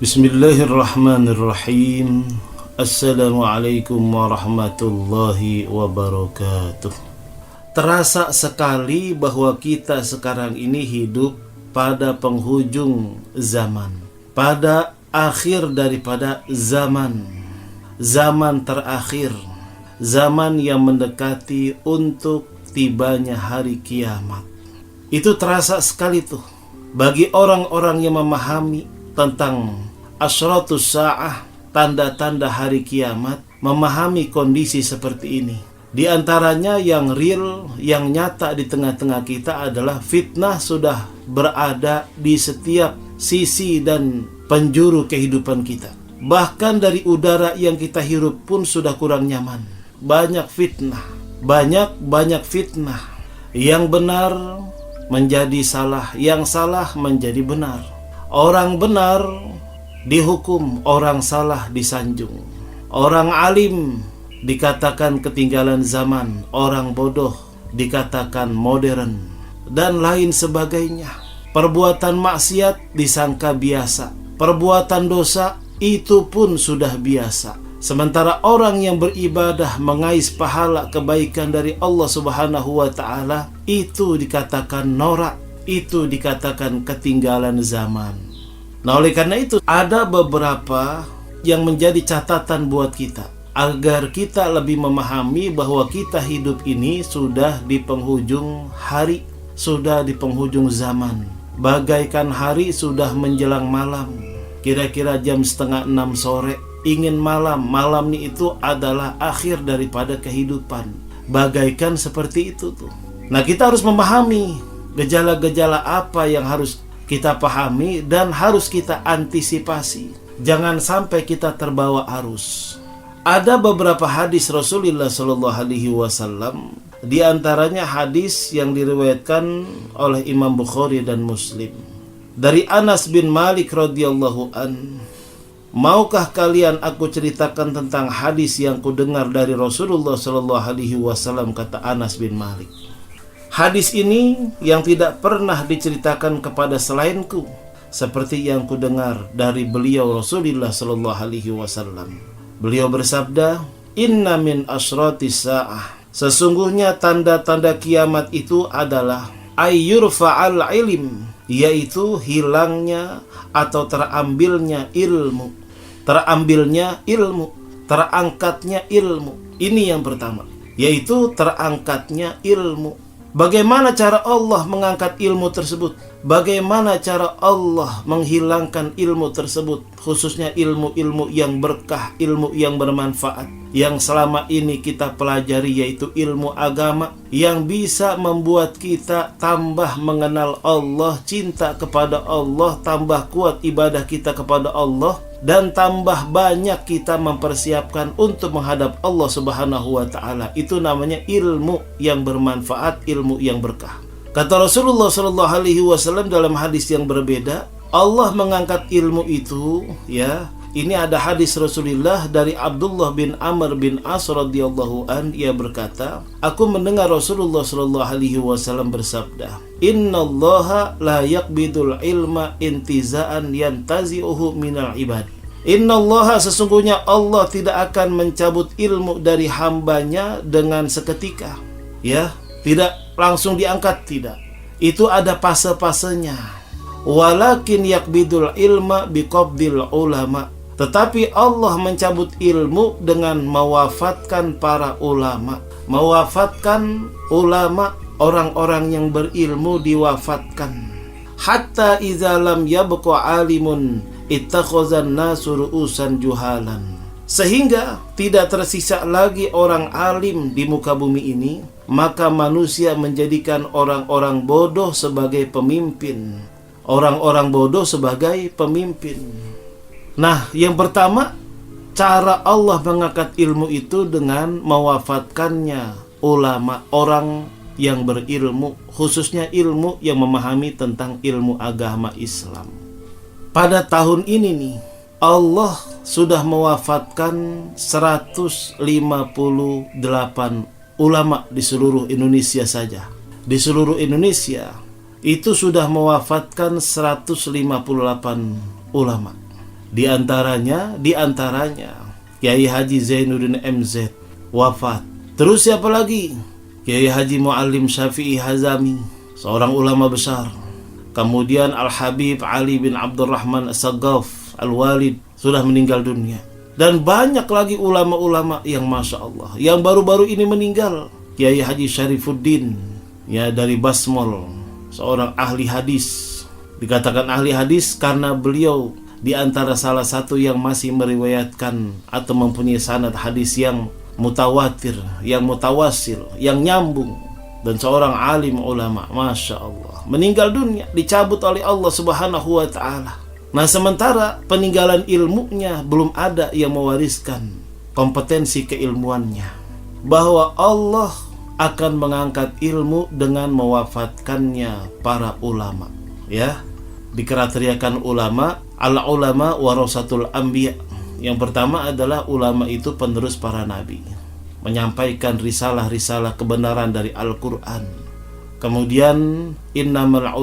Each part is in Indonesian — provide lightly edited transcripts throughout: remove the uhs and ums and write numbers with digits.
Bismillahirrahmanirrahim. Assalamualaikum warahmatullahi wabarakatuh. Terasa sekali bahwa kita sekarang ini hidup pada penghujung zaman, pada akhir daripada zaman, zaman terakhir, zaman yang mendekati untuk tibanya hari kiamat. Itu terasa sekali tuh bagi orang-orang yang memahami tentang asyratus sa'ah, tanda-tanda hari kiamat, memahami kondisi seperti ini. Di antaranya yang real, yang nyata di tengah-tengah kita adalah fitnah sudah berada di setiap sisi dan penjuru kehidupan kita. Bahkan dari udara yang kita hirup pun sudah kurang nyaman. Banyak fitnah, banyak fitnah. Yang benar menjadi salah, yang salah menjadi benar. Orang benar dihukum, orang salah disanjung. Orang alim dikatakan ketinggalan zaman, orang bodoh dikatakan modern, dan lain sebagainya. Perbuatan maksiat disangka biasa, perbuatan dosa itu pun sudah biasa. Sementara orang yang beribadah mengais pahala kebaikan dari Allah Subhanahu wa Ta'ala, itu dikatakan norak, itu dikatakan ketinggalan zaman. Nah, oleh karena itu ada beberapa yang menjadi catatan buat kita agar kita lebih memahami bahwa kita hidup ini sudah di penghujung hari, sudah di penghujung zaman. Bagaikan hari sudah menjelang malam, kira-kira jam 5:30 sore, ingin malam. Malam itu adalah akhir daripada kehidupan. Bagaikan seperti itu tuh. Nah, kita harus memahami gejala-gejala apa yang harus kita pahami dan harus kita antisipasi. Jangan sampai kita terbawa arus. Ada beberapa hadis Rasulullah Shallallahu Alaihi Wasallam, di antaranya hadis yang diriwayatkan oleh Imam Bukhari dan Muslim dari Anas bin Malik radhiyallahu an. Maukah kalian aku ceritakan tentang hadis yang kudengar dari Rasulullah Shallallahu Alaihi Wasallam, kata Anas bin Malik. Hadis ini yang tidak pernah diceritakan kepada selainku, seperti yang kudengar dari beliau Rasulullah Sallallahu Alaihi Wasallam. Beliau bersabda, Inna min asyratis sa'ah, sesungguhnya tanda-tanda kiamat itu adalah ayyurfa'al ilm, yaitu hilangnya atau terambilnya ilmu, terangkatnya ilmu. Ini yang pertama, yaitu terangkatnya ilmu. Bagaimana cara Allah mengangkat ilmu tersebut? Bagaimana cara Allah menghilangkan ilmu tersebut? Khususnya ilmu-ilmu yang berkah, ilmu yang bermanfaat, yang selama ini kita pelajari, yaitu ilmu agama, yang bisa membuat kita tambah mengenal Allah, cinta kepada Allah, tambah kuat ibadah kita kepada Allah, dan tambah banyak kita mempersiapkan untuk menghadap Allah Subhanahu wa Ta'ala. Itu namanya ilmu yang bermanfaat, ilmu yang berkah. Kata Rasulullah Sallallahu Alaihi Wasallam dalam hadis yang berbeda, Allah mengangkat ilmu itu, ya. Ini ada hadis Rasulullah dari Abdullah bin Amr bin As radhiyallahu an, ia berkata, aku mendengar Rasulullah Sallallahu Alaihi Wasallam bersabda, Innallaha la yaqbidul ilma intiza'an yantazi'uhu minal ibad. Innallaha, sesungguhnya Allah tidak akan mencabut ilmu dari hambanya dengan seketika, ya, tidak langsung diangkat, tidak. Itu ada fase-fasenya. Walakin yaqbidul ilma biqabdil ulama. Tetapi Allah mencabut ilmu dengan mewafatkan para ulama. Mewafatkan ulama, orang-orang yang berilmu diwafatkan. Hatta idza lam yabqa alimun ittakhazan nasu ru'usan juhalan. Sehingga tidak tersisa lagi orang alim di muka bumi ini, maka manusia menjadikan orang-orang bodoh sebagai pemimpin. Orang-orang bodoh sebagai pemimpin. Nah, yang pertama, cara Allah mengangkat ilmu itu dengan mewafatkannya ulama, orang yang berilmu, khususnya ilmu yang memahami tentang ilmu agama Islam. Pada tahun ini nih, Allah sudah mewafatkan 158 ulama di seluruh Indonesia saja. Di seluruh Indonesia itu sudah mewafatkan 158 ulama. Di antaranya Kiai Haji Zainuddin MZ wafat. Terus siapa lagi? Kiai Haji Muallim Syafi'i Hazami, seorang ulama besar. Kemudian Al-Habib Ali bin Abdurrahman As-Saggaf Al-Walid sudah meninggal dunia. Dan banyak lagi ulama-ulama yang Masya Allah, yang baru-baru ini meninggal. Kiai Haji Syarifuddin, ya, dari Basmol, seorang ahli hadis. Dikatakan ahli hadis karena beliau di antara salah satu yang masih meriwayatkan atau mempunyai sanad hadis yang mutawatir, yang mutawasil, yang nyambung. Dan seorang alim ulama, Masya Allah, meninggal dunia, dicabut oleh Allah Subhanahu wa ta'ala. Nah, sementara peninggalan ilmunya belum ada yang mewariskan kompetensi keilmuannya, bahwa Allah akan mengangkat ilmu dengan mewafatkannya para ulama. Ya, dikriteriakan ulama, al-ulama warasatul anbiya. Yang pertama adalah ulama itu penerus para nabi, menyampaikan risalah-risalah kebenaran dari Al-Quran. Kemudian innama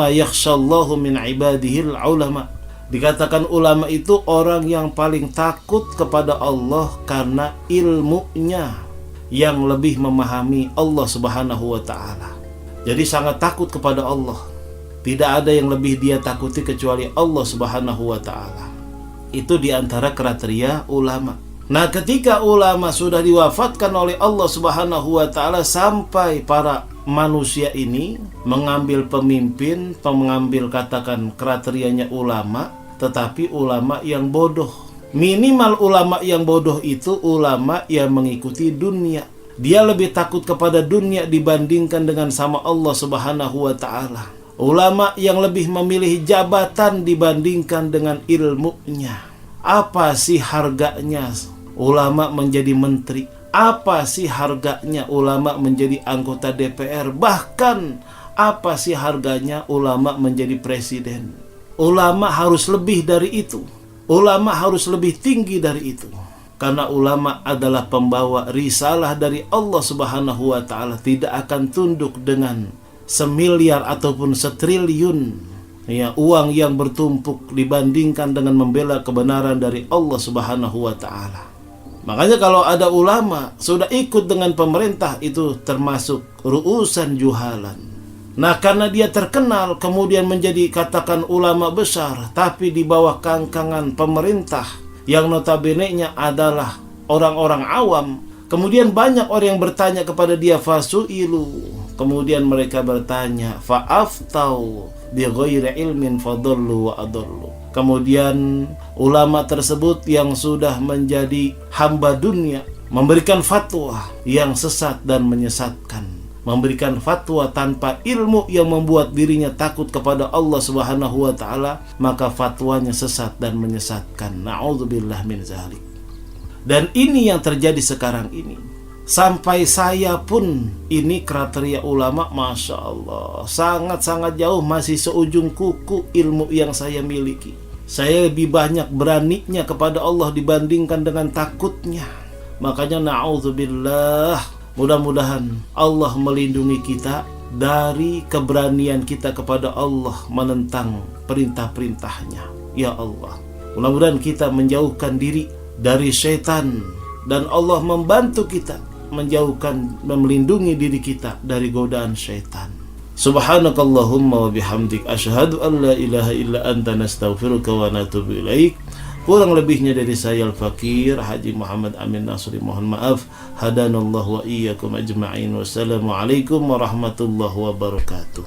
yakhshallahu min ibadihil ulama. Dikatakan ulama itu orang yang paling takut kepada Allah karena ilmunya yang lebih memahami Allah Subhanahu wa ta'ala. Jadi sangat takut kepada Allah. Tidak ada yang lebih dia takuti kecuali Allah Subhanahu wa ta'ala. Itu diantara kriteria ulama. Nah, ketika ulama sudah diwafatkan oleh Allah Subhanahu wa ta'ala, sampai para manusia ini mengambil pemimpin, mengambil katakan kriterianya ulama, tetapi ulama yang bodoh. Minimal ulama yang bodoh itu ulama yang mengikuti dunia. Dia lebih takut kepada dunia dibandingkan dengan sama Allah Subhanahu wa ta'ala. Ulama yang lebih memilih jabatan dibandingkan dengan ilmunya. Apa sih harganya ulama menjadi menteri? Apa sih harganya ulama menjadi anggota DPR? Bahkan apa sih harganya ulama menjadi presiden? Ulama harus lebih dari itu. Ulama harus lebih tinggi dari itu. Karena ulama adalah pembawa risalah dari Allah Subhanahu wa ta'ala. Tidak akan tunduk dengan semiliar ataupun setriliun ya uang yang bertumpuk dibandingkan dengan membela kebenaran dari Allah Subhanahu wa ta'ala. Makanya kalau ada ulama sudah ikut dengan pemerintah, itu termasuk ru'usan juhalan. Nah, karena dia terkenal kemudian menjadi katakan ulama besar, tapi di bawah kangkangan pemerintah yang notabene-nya adalah orang-orang awam. Kemudian banyak orang yang bertanya kepada dia, fasu'ilu. Kemudian mereka bertanya, fa'aftau bi ghairi ilmin fadallu wa adallu. Kemudian ulama tersebut yang sudah menjadi hamba dunia memberikan fatwa yang sesat dan menyesatkan, memberikan fatwa tanpa ilmu yang membuat dirinya takut kepada Allah Subhanahu wa ta'ala, maka fatwanya sesat dan menyesatkan. Na'udzubillah min zalik. Dan ini yang terjadi sekarang ini. Sampai saya pun ini kriteria ulama, Masya Allah, sangat-sangat jauh, masih seujung kuku ilmu yang saya miliki. Saya lebih banyak beraninya kepada Allah dibandingkan dengan takutnya. Makanya na'udzubillah, mudah-mudahan Allah melindungi kita dari keberanian kita kepada Allah menentang perintah-perintahnya. Ya Allah, mudah-mudahan kita menjauhkan diri dari syaitan, dan Allah membantu kita menjauhkan, melindungi diri kita dari godaan syaitan. Subhanakallahumma wa bihamdik, asyhadu an la ilaha illa anta, nastaghfiruka wa natubu ilaik. Kurang lebihnya dari saya Al-Fakir Haji Muhammad Amin Nasri mohon maaf. Hadanallahu wa iyyakum ajma'in. Wassalamualaikum warahmatullahi wabarakatuh.